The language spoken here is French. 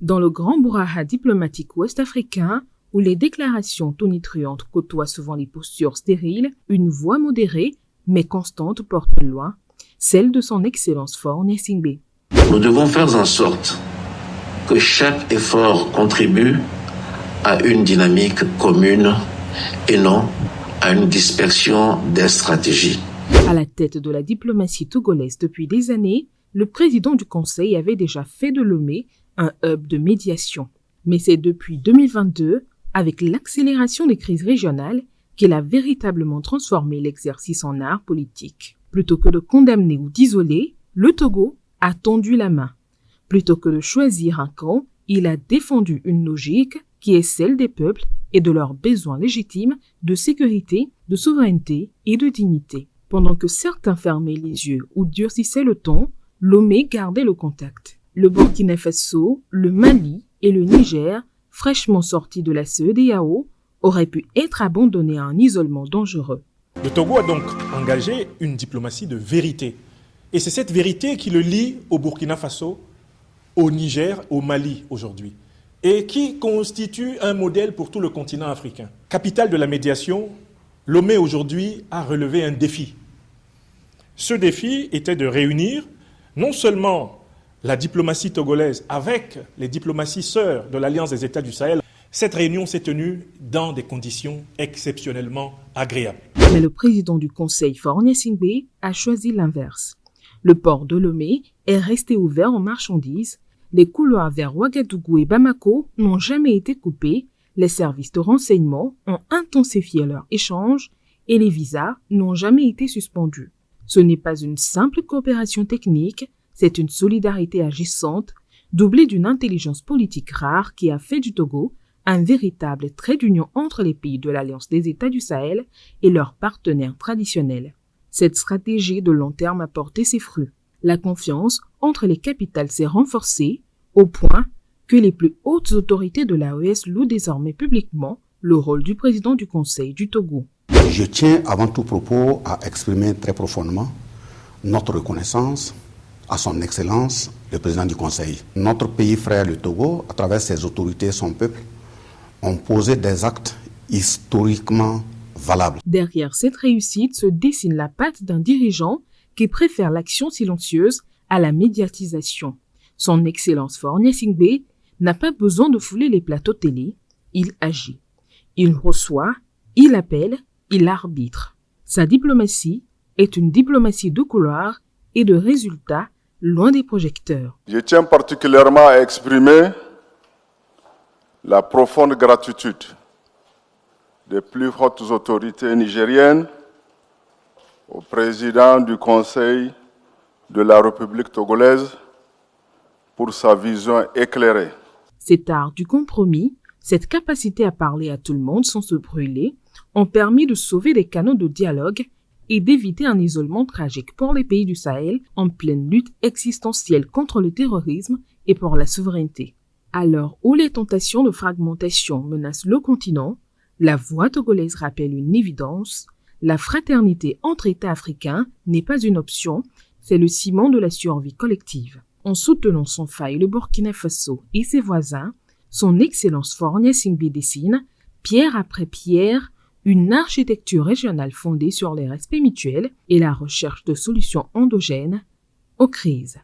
Dans le grand brouhaha diplomatique ouest-africain, où les déclarations tonitruantes côtoient souvent les postures stériles, une voix modérée mais constante porte loi, celle de son Excellence Faure Gnassingbé. Nous devons faire en sorte que chaque effort contribue à une dynamique commune et non à une dispersion des stratégies. À la tête de la diplomatie togolaise depuis des années, le président du Conseil avait déjà fait de Lomé un hub de médiation. Mais c'est depuis 2022, avec l'accélération des crises régionales, qu'il a véritablement transformé l'exercice en art politique. Plutôt que de condamner ou d'isoler, le Togo a tendu la main. Plutôt que de choisir un camp, il a défendu une logique qui est celle des peuples et de leurs besoins légitimes de sécurité, de souveraineté et de dignité. Pendant que certains fermaient les yeux ou durcissaient le ton, Lomé gardait le contact. Le Burkina Faso, le Mali et le Niger, fraîchement sortis de la CEDEAO, auraient pu être abandonnés à un isolement dangereux. Le Togo a donc engagé une diplomatie de vérité. Et c'est cette vérité qui le lie au Burkina Faso, au Niger, au Mali aujourd'hui. Et qui constitue un modèle pour tout le continent africain. Capitale de la médiation, Lomé aujourd'hui a relevé un défi. Ce défi était de réunir non seulement la diplomatie togolaise avec les diplomaties sœurs de l'Alliance des États du Sahel. Cette réunion s'est tenue dans des conditions exceptionnellement agréables. Mais le président du Conseil, Faure Gnassingbé, a choisi l'inverse. Le port de Lomé est resté ouvert aux marchandises, les couloirs vers Ouagadougou et Bamako n'ont jamais été coupés, les services de renseignement ont intensifié leurs échanges et les visas n'ont jamais été suspendus. Ce n'est pas une simple coopération technique, c'est une solidarité agissante, doublée d'une intelligence politique rare qui a fait du Togo un véritable trait d'union entre les pays de l'Alliance des États du Sahel et leurs partenaires traditionnels. Cette stratégie de long terme a porté ses fruits. La confiance entre les capitales s'est renforcée au point que les plus hautes autorités de l'AES louent désormais publiquement le rôle du président du Conseil du Togo. Je tiens avant tout propos à exprimer très profondément notre reconnaissance à son Excellence, le président du Conseil. Notre pays frère, le Togo, à travers ses autorités et son peuple, ont posé des actes historiquement valables. Derrière cette réussite se dessine la patte d'un dirigeant qui préfère l'action silencieuse à la médiatisation. Son Excellence Faure Gnassingbé n'a pas besoin de fouler les plateaux télé, il agit. Il reçoit, il appelle, il arbitre. Sa diplomatie est une diplomatie de couloir et de résultats loin des projecteurs. Je tiens particulièrement à exprimer la profonde gratitude des plus hautes autorités nigériennes au président du Conseil de la République togolaise pour sa vision éclairée. Cet art du compromis, cette capacité à parler à tout le monde sans se brûler, ont permis de sauver des canaux de dialogue et d'éviter un isolement tragique pour les pays du Sahel en pleine lutte existentielle contre le terrorisme et pour la souveraineté. À l'heure où les tentations de fragmentation menacent le continent, la voix togolaise rappelle une évidence. La fraternité entre États africains n'est pas une option, c'est le ciment de la survie collective. En soutenant sans faille le Burkina Faso et ses voisins, son Excellence Faure Gnassingbé dessine, pierre après pierre, une architecture régionale fondée sur les respects mutuels et la recherche de solutions endogènes aux crises.